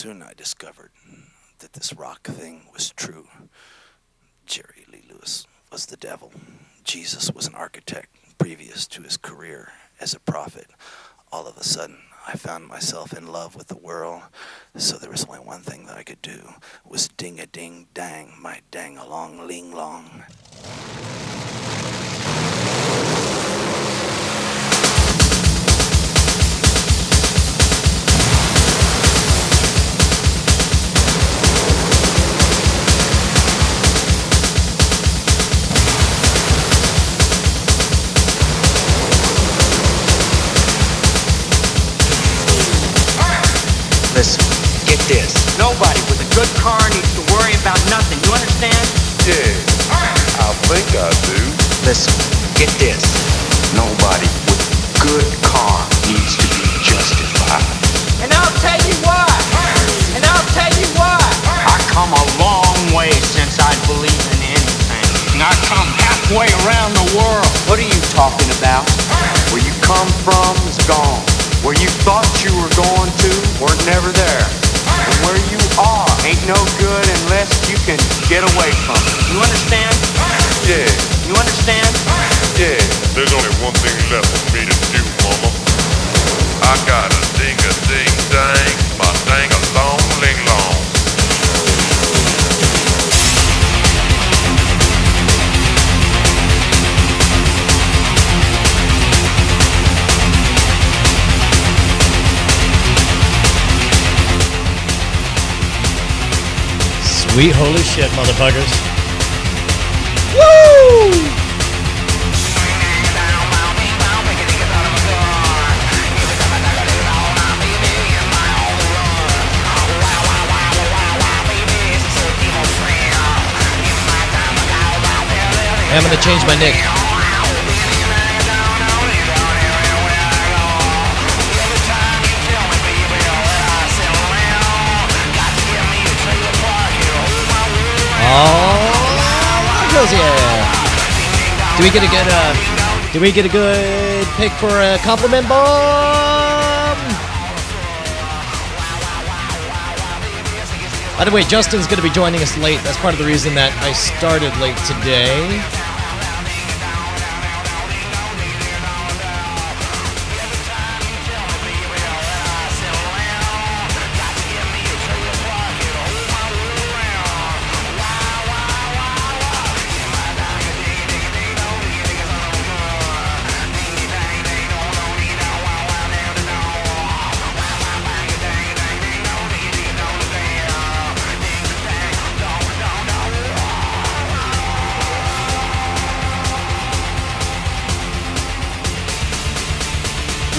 Soon I discovered that this rock thing was true. Jerry Lee Lewis was the devil. Jesus was an architect previous to his career as a prophet. All of a sudden, I found myself in love with the world, so there was only one thing that I could do, was ding-a-ding-dang, my dang-along-ling-long. Listen, get this. Nobody with a good car needs to worry about nothing. You understand? Yeah, I think I do. Listen, get this. Nobody with a good car needs to be justified. And I'll tell you why. And I'll tell you why. I come a long way since I believe in anything. And I come halfway around the world. What are you talking about? Where you come from is gone. Where you thought you were going to, weren't never there. And where you are ain't no good unless you can get away from it. You understand? Yeah. You understand? Yeah. There's only one thing left for me to do, mama. I gotta ding-a-ding-dang, my dang-a-long-ling-long. Sweet holy shit, motherfuckers. Woo! I'm gonna change my nick. Oh, yeah. Do we get a good pick for a compliment bomb? By the way, Justin's going to be joining us late. That's part of the reason that I started late today.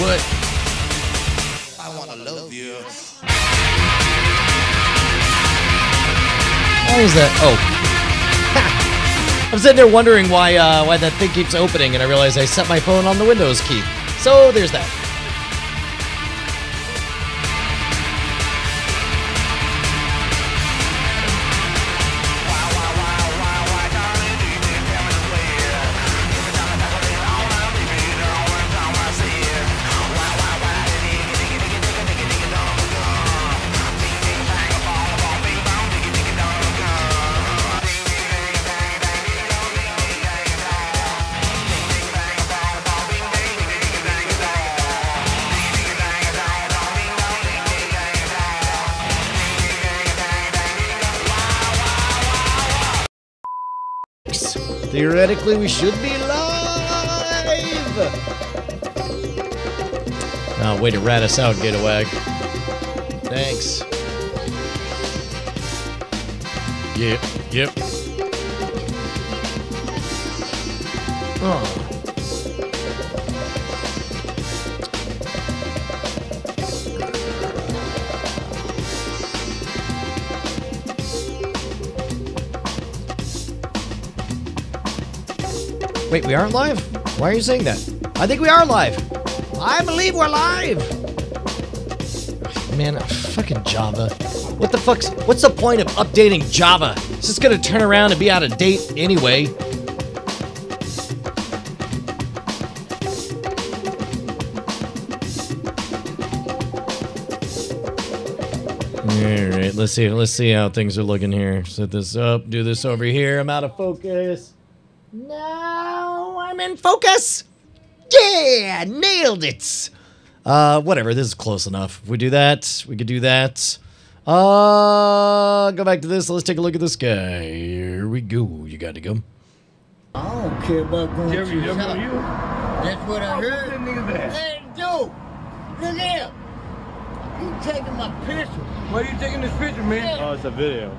What? I wanna love you. Why is that? Oh. I'm sitting there wondering why that thing keeps opening, and I realize I set my phone on the Windows key. So there's that. Theoretically, we should be live! Oh, way to rat us out, Gatawag. Thanks. Yep. Oh. Wait, we aren't live? Why are you saying that? I think we are live. I believe we're live. Man, fucking Java. What the fuck's... What's the point of updating Java? It's just gonna turn around and be out of date anyway. right, let's see how things are looking here. Set this up, do this over here. I'm out of focus. Now I'm in focus. Yeah, nailed it. Whatever, this is close enough. If we do that, we could do that. Go back to this. Let's take a look at this guy. Here we go. You got to go. I don't care about going Jerry, to his you house. you? That's what I heard. That nigga there. Hey, dude, look here. You taking my picture. Why are you taking this picture, man? Yeah. Oh, it's a video.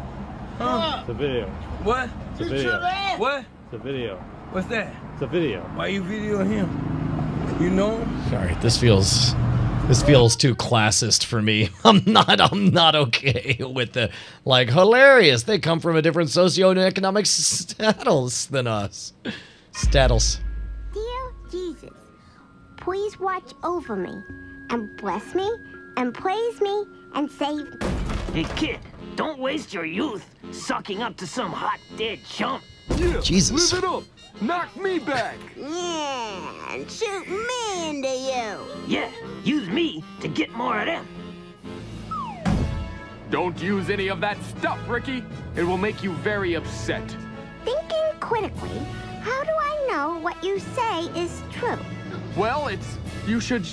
Huh? It's a video. What? It's a You video. should ask. What? It's a video. What's that? It's a video. Why you videoing him? You know him? Sorry, this feels too classist for me. I'm not okay with the like hilarious. They come from a different socioeconomic status than us. Status. Dear Jesus, please watch over me and bless me and praise me and save me. Hey, kid, don't waste your youth sucking up to some hot dead chump. Yeah. Jesus. Live it up. Knock me back. Yeah, and shoot me into you. Yeah, use me to get more of them. Don't use any of that stuff, Ricky. It will make you very upset. Thinking critically, how do I know what you say is true? Well, you should...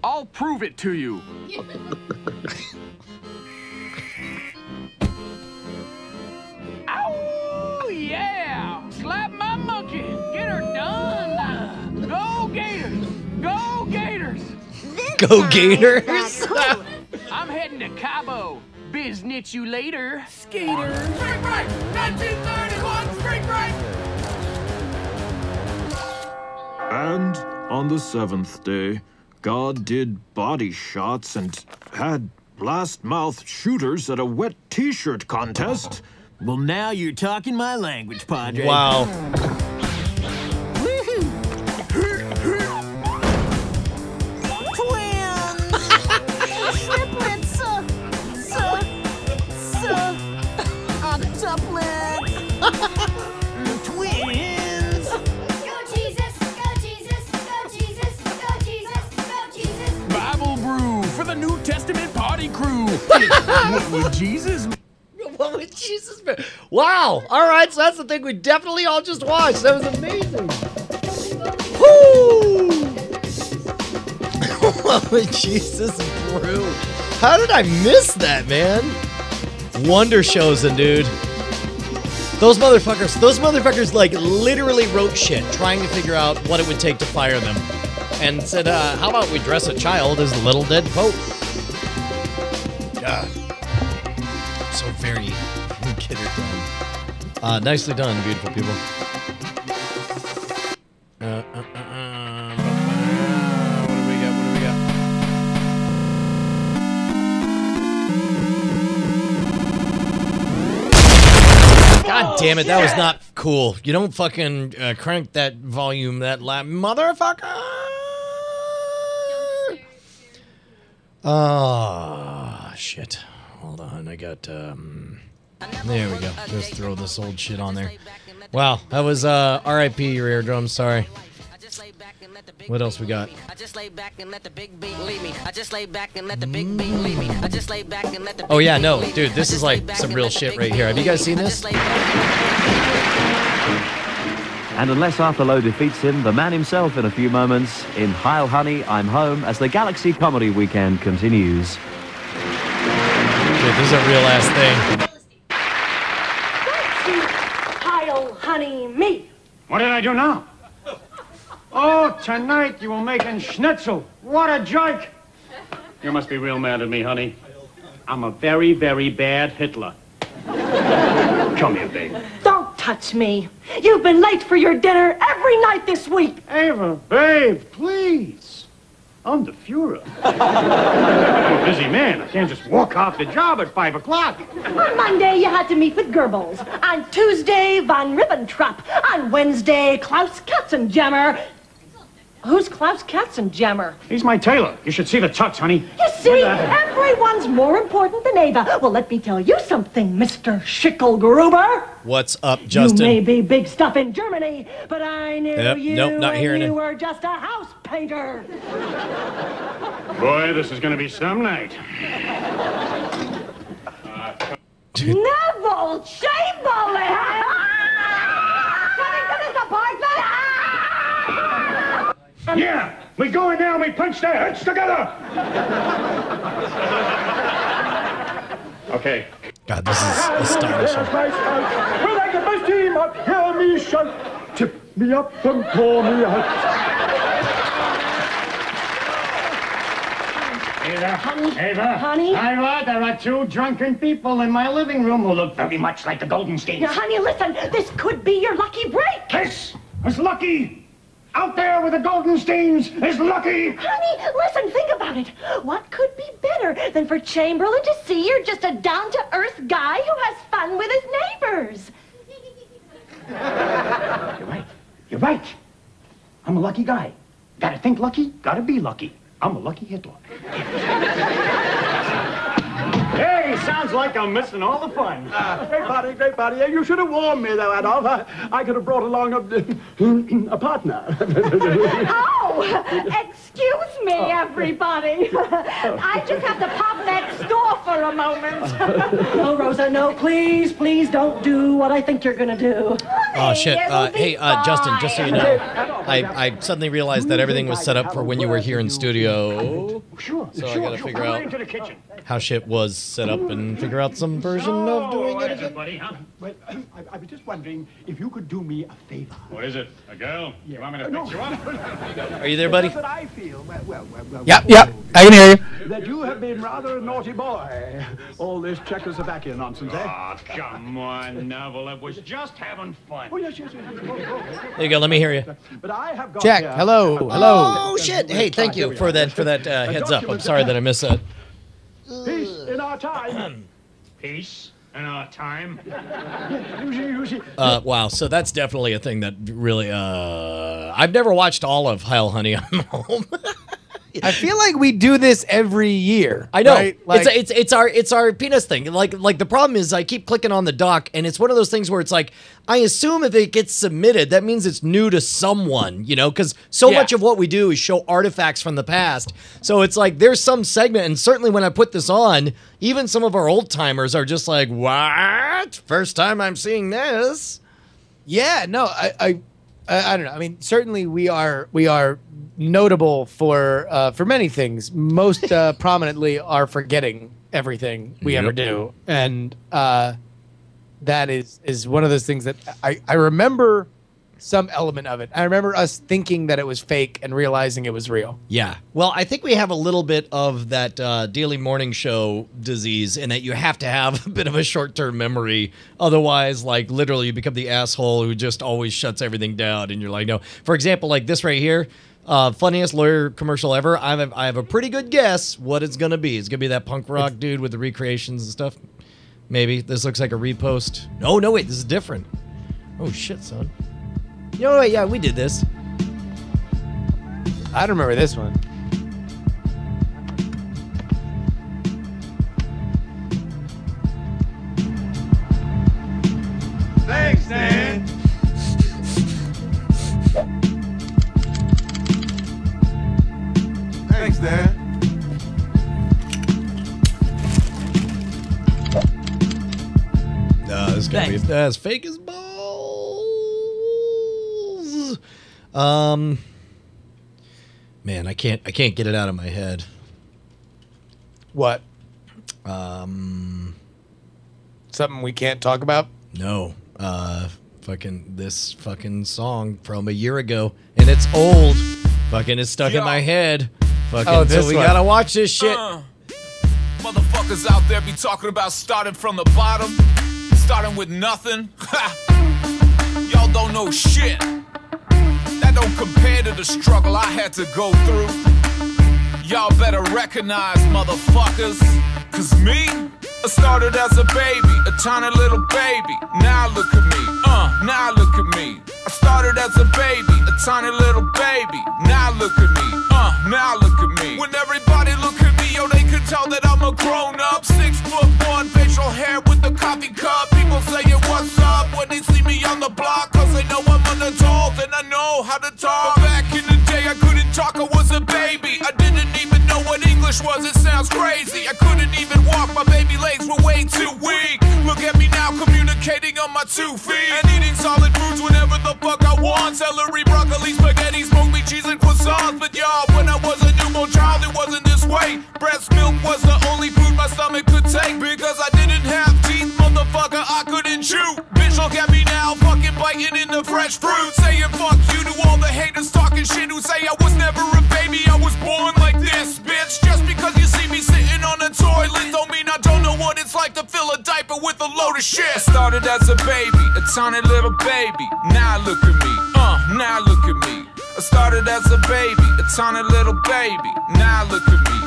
I'll prove it to you. Ow, yeah! Slap my monkey. Get her done. Go Gators. Go Gators. This Go time Gators. it's the coolest. I'm heading to Cabo. Biznitch you later. Skater. Spring break! 1931 spring break! And on the seventh day, God did body shots and had blast-mouth shooters at a wet t-shirt contest. Well, now you're talking my language, Padre. Wow. Triplets, octuplets. Twins! Go Jesus, go Jesus, go Jesus, go Jesus, go Jesus. Bible brew for the New Testament party crew. What would Jesus... What would Jesus be? Wow. All right, so that's the thing we definitely all just watched. That was amazing. Woo! What would Jesus brew? How did I miss that, man? Wonder shows, dude. Those motherfuckers like literally wrote shit trying to figure out what it would take to fire them. And said, how about we dress a child as the little dead pope? God. So very get her done. Nicely done, beautiful people. What do we got? God damn it, that was not cool. You don't fucking crank that volume that loud, motherfucker. Oh, shit. Hold on, I got, there we go. Just throw this old shit on there. Wow, that was, R.I.P. your eardrum, sorry. What else we got? Oh yeah, no, dude, this is like some real shit right here. Have you guys seen this? And unless Arthur defeats him, the man himself in a few moments in Heil Honey, I'm Home as the Galaxy Comedy Weekend continues. Dude, this is a real ass thing. Heil, honey, me. What did I do now? Oh, tonight you were making schnitzel. What a jerk. You must be real mad at me, honey. I'm a very, very bad Hitler. Come here, babe. Don't touch me. You've been late for your dinner every night this week. Ava, babe, please. I'm the Fuhrer. I'm a busy man. I can't just walk off the job at 5 o'clock. On Monday, you had to meet with Goebbels. On Tuesday, von Ribbentrop. On Wednesday, Klaus Katzenjammer. Who's Klaus Katzenjammer? He's my tailor. You should see the tux, honey. You see, everyone's more important than Ava. Well, let me tell you something, Mr. Schickelgruber. What's up, Justin? You may be big stuff in Germany, but I knew you nope, not when hearing you it. were just a house painter. Boy, this is going to be some night. dude. Neville Chamberlain! Coming to this apartment! Yeah, we go in there and we punch their heads together. Okay. God, this is astonishing. We're like the best team up. Hear me shout. Tip me up and pour me out. Ava, Honey? Ira, there are two drunken people in my living room who look very much like the Goldensteins. Now, honey, listen. This could be your lucky break. This is lucky. Out there with the Goldensteins is lucky. Honey, listen, think about it. What could be better than for Chamberlain to see you're just a down-to-earth guy who has fun with his neighbors? You're right. You're right. I'm a lucky guy. Gotta think lucky, gotta be lucky. I'm a lucky Hitler. Hey, sounds like I'm missing all the fun. Great party. You should have warned me, though, Adolf. I could have brought along a partner. Oh, excuse me, everybody. I just have to pop next door for a moment. No, Rosa, no, please don't do what I think you're gonna do. Oh, shit. Hey, Justin, just so you know, I suddenly realized that everything was set up for when you were here in studio. Sure. So I gotta figure out Into the kitchen. how shit was set up and figure out some version of doing it again. Buddy, huh? Well, I was just wondering if you could do me a favor. What is it? A girl? You want me to fix you up? Are you there, buddy? That I feel, well, Yep, I can hear you. that you have been rather a naughty boy. All this Czechoslovakia nonsense, eh? Oh, come on, Neville. It was just having fun. Oh, yes. There you go. Let me hear you. But I have got Check. here- Hello. Oh, shit. Hey, thank you for that heads up. I'm sorry that I missed that. Peace in our time. Peace in our time. Wow, so that's definitely a thing that really, I've never watched all of Heil Honey, I'm Home. I feel like we do this every year. I know. Right? Like, It's our penis thing. Like the problem is I keep clicking on the doc and it's one of those things where it's like I assume if it gets submitted that means it's new to someone, you know, cuz so much of what we do is show artifacts from the past. So it's like there's some segment and certainly when I put this on, even some of our old timers are just like, "What? First time I'm seeing this." Yeah, no, I don't know. I mean, certainly we are notable for many things. Most prominently are forgetting everything we ever do, and that is one of those things that I remember some element of it. I remember us thinking that it was fake and realizing it was real. Yeah. Well, I think we have a little bit of that daily morning show disease in that you have to have a bit of a short-term memory. Otherwise, like, literally you become the asshole who just always shuts everything down. And you're like, no. For example, like this right here, funniest lawyer commercial ever. I have a pretty good guess what it's going to be. It's going to be that punk rock dude with the recreations and stuff. Maybe. This looks like a repost. No, wait. This is different. Oh, shit, son. You know what? Yeah, we did this. I don't remember this one. Thanks, Dan. Thanks, Dan. This is gonna be as fake as balls. Man, I can't get it out of my head. What? Something we can't talk about? No. This fucking song from a year ago, and it's old. Fucking it's stuck in my head. Fucking so we gotta watch this shit. Motherfuckers out there be talking about starting from the bottom, starting with nothing. Y'all don't know shit. That don't compare to the struggle I had to go through. Y'all better recognize, motherfuckers. Cause me, I started as a baby, a tiny little baby. Now look at me, now look at me. I started as a baby, a tiny little baby. Now look at me, now look at me. When everybody look at me, yo, they can tell that I'm a grown up. 6'1", facial hair with the coffee cup. People saying what's up when they see me on the block. Cause they know I'm an adult and I know how to talk. But back in the day I couldn't talk, I was a baby. I didn't even know what English was, it sounds crazy. I couldn't even walk, my baby legs were way too weak. Look my 2 feet. And eating solid foods whenever the fuck I want. Celery, broccoli, spaghetti, smoked meat, cheese, and croissants. But y'all, when I was a newborn child, it wasn't this way. Breast milk was the only food my stomach could take. Because I didn't have teeth, motherfucker, I couldn't chew. Bitch, look at me now, fucking biting into fresh fruit. Saying fuck you to all the haters talking shit who say I was never a baby, I was born like this, bitch. Just because you see me sitting on the toilet don't mean I don't know what it's like to fill a diaper with a load of shit. I started as a baby, a tiny little baby. Now look at me, now look at me. I started as a baby, a tiny little baby. Now look at me,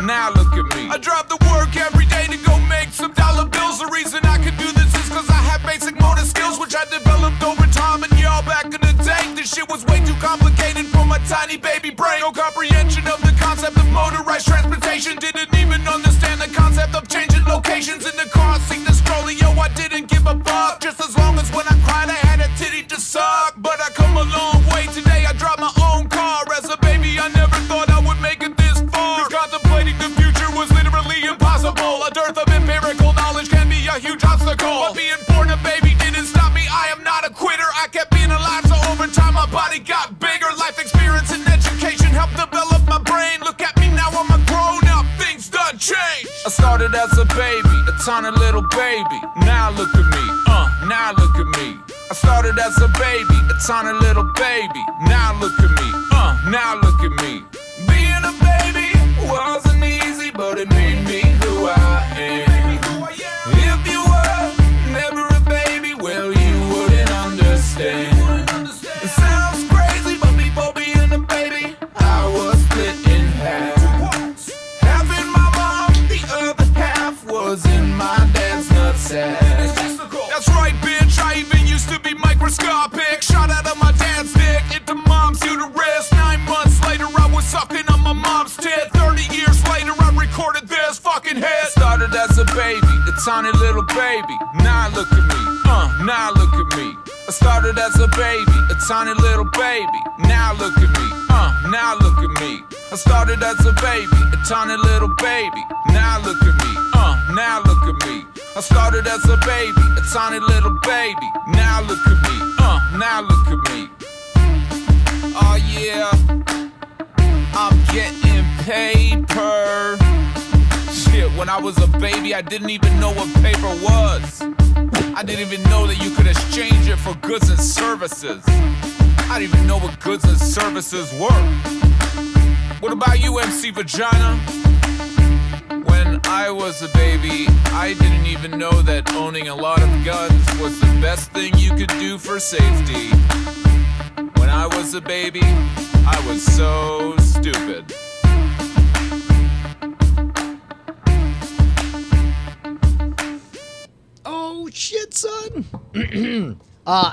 now look at me. I drive to work every day to go make some dollar bills. The reason I can do this is cause I have basic motor skills, which I developed over time. And y'all, back in the day, this shit was way too complicated for my tiny baby brain. No comprehension of the concept of motorized transportation. Didn't even understand the concept of changing locations in the car seat. The stroller, yo, I didn't give a fuck. Just as long as when I cried I had a titty to suck. But I come a long way today, I drive my own car. As a baby I never thought I would make it this far. Cause contemplating the future was literally impossible. A dearth of empirical knowledge can be a huge obstacle. But being born a baby didn't stop me, I am not a quitter. I kept being alive, so over time my body got bigger. Life experience and education helped develop my brain. Look at me now, I'm a grown up, things done changed. I started as a baby, a tiny little baby. Now look at me, now look at me. I started as a baby, a tiny little baby. Now look at me, now look at me. Being a baby wasn't easy, but it made me who I am. If you were never a baby, well, you wouldn't understand. It sounds crazy, but before being a baby, I was split in half. Half in my mom, the other half was in my dad's nutsack. That's right, bitch, I even used to be microscopic. Shot out of my dad's dick into mom's uterus. 9 months later, I was sucking on my mom's tit. 30 years later, I recorded this fucking hit. Started as a baby, a tiny little baby. Now look at me, now look at me. I started as a baby, a tiny little baby. Now look at me, now look at me. I started as a baby, a tiny little baby. Now look at me, now look at me. I started as a baby, a tiny little baby. Now look at me, now look at me. Oh yeah, I'm getting paper. Shit, when I was a baby, I didn't even know what paper was. I didn't even know that you could exchange it for goods and services. I didn't even know what goods and services were. What about you, MC Vagina? When I was a baby, I didn't even know that owning a lot of guns was the best thing you could do for safety. When I was a baby, I was so stupid. Oh shit, son.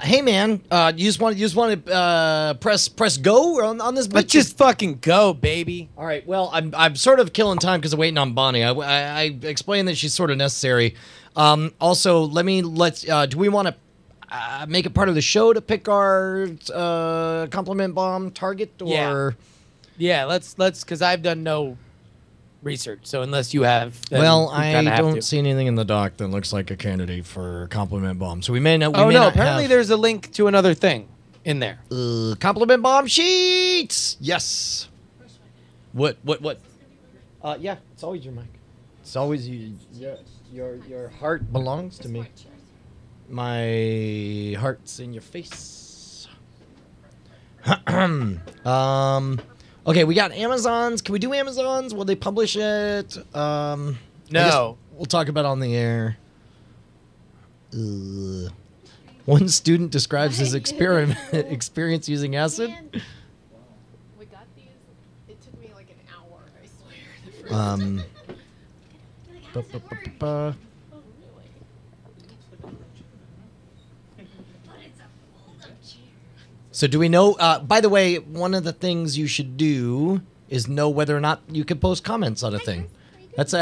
Hey man, you just want to press go on this bitch? Let's just fucking go, baby. All right. Well, I'm sort of killing time because I'm waiting on Bonnie. I explained that she's sort of necessary. Also, do we want to make it part of the show to pick our compliment bomb target or? Yeah. Let's because I've done no research. So unless you have, well, I don't see anything in the doc that looks like a candidate for compliment bomb. So we may not. Apparently there's a link to another thing in there. Compliment bomb sheets. Yes. What? Yeah, it's always your mic. It's always you. Your heart belongs to me. My heart's in your face. Okay, we got Amazons. Can we do Amazons? Will they publish it? No. We'll talk about it on the air. One student describes his experience using acid. We got these. It took me like an hour, I swear. So do we know, by the way, one of the things you should do is know whether or not you can post comments on a thing. That's a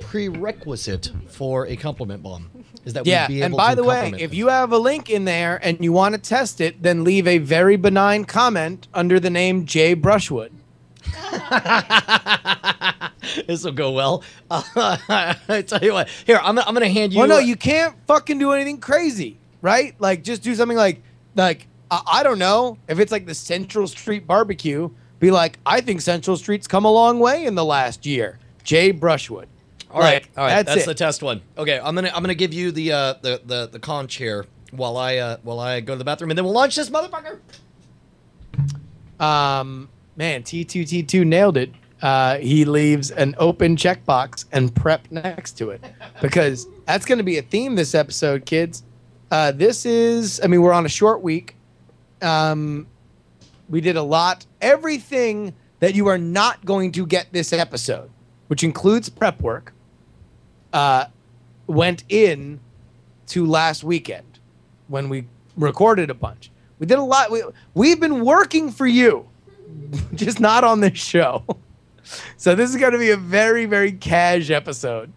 prerequisite for a compliment bomb. Is that we be able and by to the way, compliment if them. you have a link in there and you want to test it, then leave a very benign comment under the name Jay Brushwood. This will go well. I tell you what. Here, I'm gonna hand you. Well, no, you can't fucking do anything crazy, right? Like, just do something like I don't know, if it's like the Central Street barbecue. Be like, I think Central Street's come a long way in the last year. Jay Brushwood. All right. That's it. the test one. Okay, I'm gonna give you the conch here while I go to the bathroom, and then we'll launch this motherfucker. Man, T2T2 nailed it. He leaves an open checkbox and prep next to it, because that's going to be a theme this episode, kids. We're on a short week. We did a lot. Everything that you are not going to get this episode, which includes prep work, went in to last weekend when we recorded a bunch. We did a lot. We've been working for you, just not on this show. So this is going to be a very, very cash episode.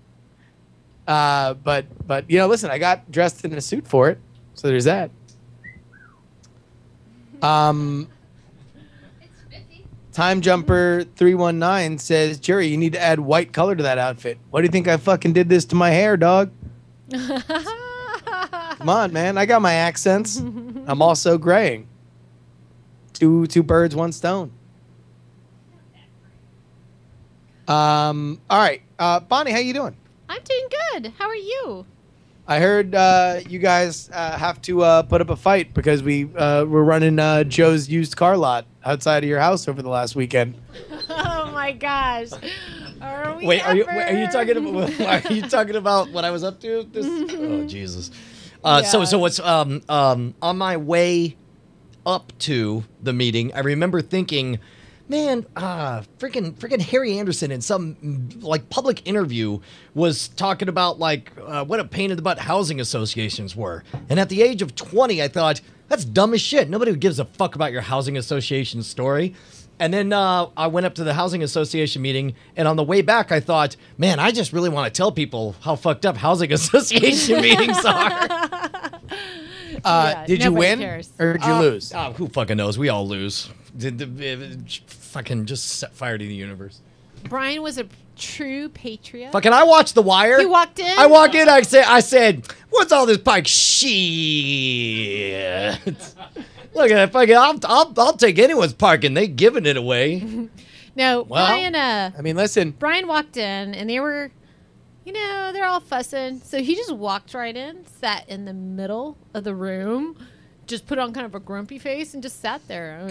But listen, I got dressed in a suit for it, so there's that. Time Jumper 319 says, Jerry, you need to add white color to that outfit. Why do you think I fucking did this to my hair, dog? Come on, man. I got my accents. I'm also graying. Two birds, one stone. All right. Bonnie, how you doing? I'm doing good. How are you? I heard you guys have to put up a fight because we were running Joe's used car lot outside of your house over the last weekend. Oh my gosh! Are you talking about what I was up to? Oh Jesus! So what's on my way up to the meeting? I remember thinking, man, freaking Harry Anderson in some like public interview was talking about like what a pain in the butt housing associations were. And at the age of 20, I thought, that's dumb as shit. Nobody gives a fuck about your housing association story. And then I went up to the housing association meeting, and on the way back, I thought, man, I just really want to tell people how fucked up housing association meetings are. Did you win or did you lose? Who fucking knows? We all lose. Fucking just set fire to the universe. Brian was a true patriot. Fucking, I watched The Wire. He walked in. I walked in. I said, what's all this pike shit? Look at that fucking. I'll take anyone's parking. They giving it away. No, well, Brian. Listen. Brian walked in, and they were, they're all fussing. So he just walked right in, sat in the middle of the room, just put on kind of a grumpy face, and just sat there.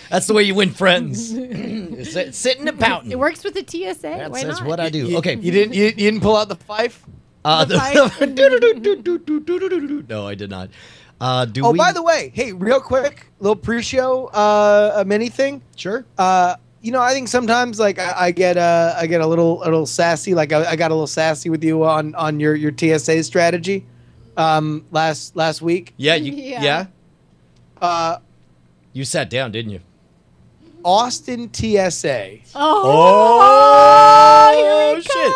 That's the way you win friends. Sitting and pouting. It works with the TSA. Why that's not? what I do. Okay. You didn't pull out the fife? No, I did not. By the way, hey, real quick, little pre-show mini thing. Sure. I think sometimes like I get a little sassy. Like I got a little sassy with you on your TSA strategy last week. Yeah. Yeah. You sat down, didn't you? Austin TSA. Oh, shit!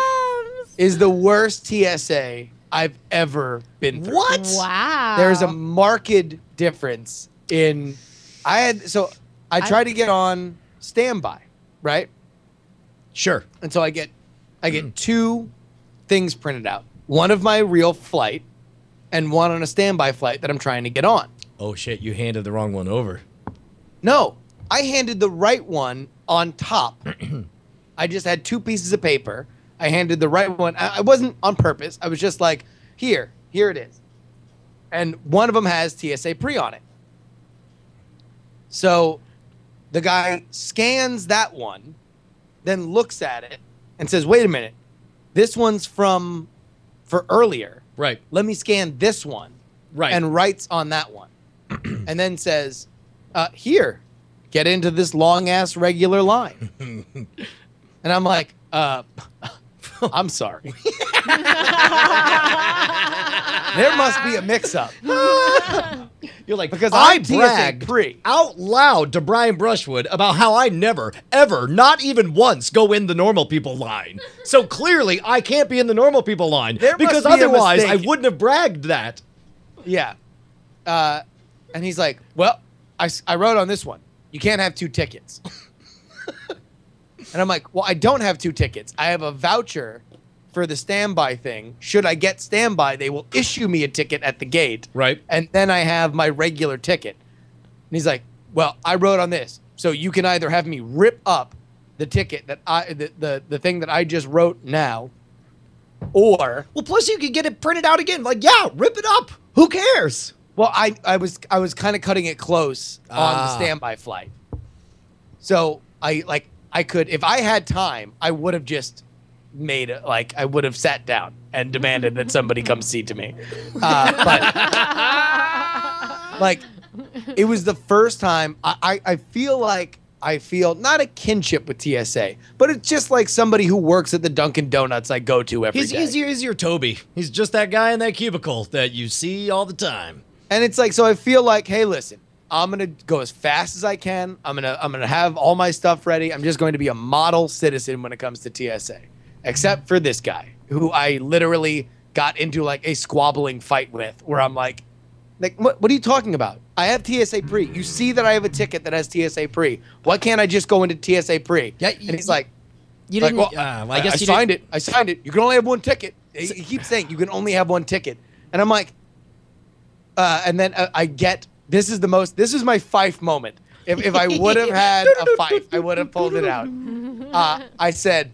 Is the worst TSA I've ever been through. What? Wow. There's a marked difference in. I tried to get on standby, right? Sure. And so I get two things printed out. One of my real flight, and one on a standby flight that I'm trying to get on. Oh shit! You handed the wrong one over. No, I handed the right one on top. I just had two pieces of paper. I handed the right one. I wasn't on purpose. I was just like, here it is. And one of them has TSA pre on it. So the guy scans that one, then looks at it and says, wait a minute, this one's for earlier. Right. Let me scan this one. Right. And writes on that one. And then says, here, get into this long ass regular line. And I'm like, I'm sorry. There must be a mix-up. You're like, because I I'm bragged out loud to Brian Brushwood about how I never, ever, not even once, go in the normal people line. So clearly, I can't be in the normal people line because otherwise I wouldn't have bragged that. Yeah. And he's like, well, I wrote on this one, you can't have two tickets. And I'm like, well, I don't have 2 tickets. I have a voucher for the standby thing. Should I get standby, they will issue me a ticket at the gate. Right. And then I have my regular ticket. And he's like, well, I wrote on this. So you can either have me rip up the ticket that the thing that I just wrote now, or well, plus you could get it printed out again. Like, yeah, rip it up. Who cares? Well, I was kind of cutting it close on the standby flight. So I could, if I had time, I would have just made it, like, I would have sat down and demanded that somebody come see to me. But like, it was the first time I feel like I feel not a kinship with TSA, but it's just like somebody who works at the Dunkin' Donuts I go to every day. He's your Toby. He's just that guy in that cubicle that you see all the time. And it's like, so I feel like, hey, listen, I'm gonna go as fast as I can. I'm gonna have all my stuff ready. I'm just going to be a model citizen when it comes to TSA, except for this guy who I literally got into like a squabbling fight with, where I'm like, what are you talking about? I have TSA pre. You see that I have a ticket that has TSA pre. Why can't I just go into TSA pre? Yeah, and he's like, you didn't. Well, I guess I signed it. I signed it. You can only have 1 ticket. He keeps saying you can only have 1 ticket, and I'm like, and then I get. This is my Fife moment. If I would have had a Fife, I would have pulled it out. I said,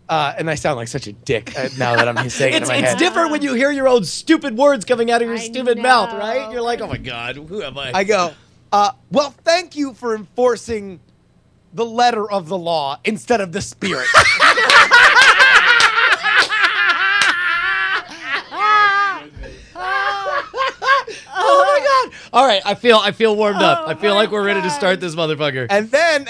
and I sound like such a dick now that I'm saying it in my head. It's different when you hear your own stupid words coming out of your stupid mouth, right? You're like, oh my God, who am I? I go, well, thank you for enforcing the letter of the law instead of the spirit. Oh my God! All right, I feel warmed up. I feel like we're ready to start this motherfucker. And then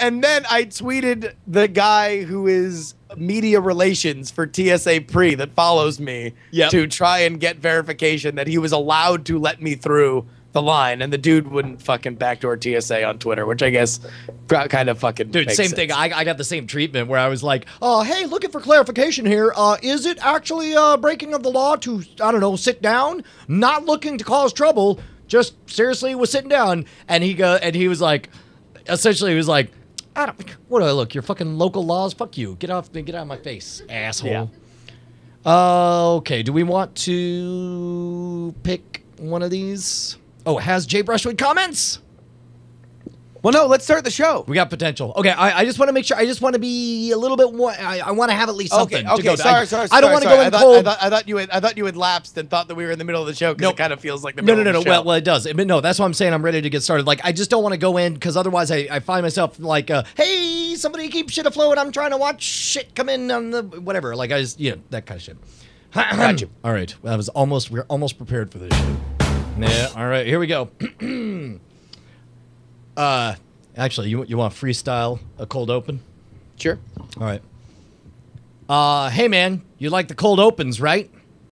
I tweeted the guy who is media relations for TSA Pre that follows me to try and get verification that he was allowed to let me through the line, and the dude wouldn't fucking backdoor TSA on Twitter, which I guess kind of fucking dude. Makes Same sense. thing. I got the same treatment where I was like, hey, looking for clarification here. Is it actually breaking of the law to, I don't know, sit down? Not looking to cause trouble. Just seriously was sitting down, and he was like, essentially, he was like, what do I look? Your fucking local laws? Fuck you. Get out of my face, asshole. Yeah. Okay. Do we want to pick one of these? Oh, has Jay Brushwood comments? Well, no, let's start the show. We got potential. Okay, I just want to make sure. I just want to be a little bit more. I want to have at least something to go. Sorry. I don't want to go in cold. I thought you had lapsed and thought that we were in the middle of the show because it kind of feels like the middle No. of the show. Well, it does. No, that's why I'm saying I'm ready to get started. Like, I just don't want to go in because otherwise I find myself like, hey, somebody keep shit afloat. I'm trying to watch shit come in on the whatever. Like, I just, that kind of shit. Got you. All right. We're almost prepared for this shit. Yeah. All right. Here we go. Actually, you want freestyle a cold open? Sure. All right. Hey man, you like the cold opens, right?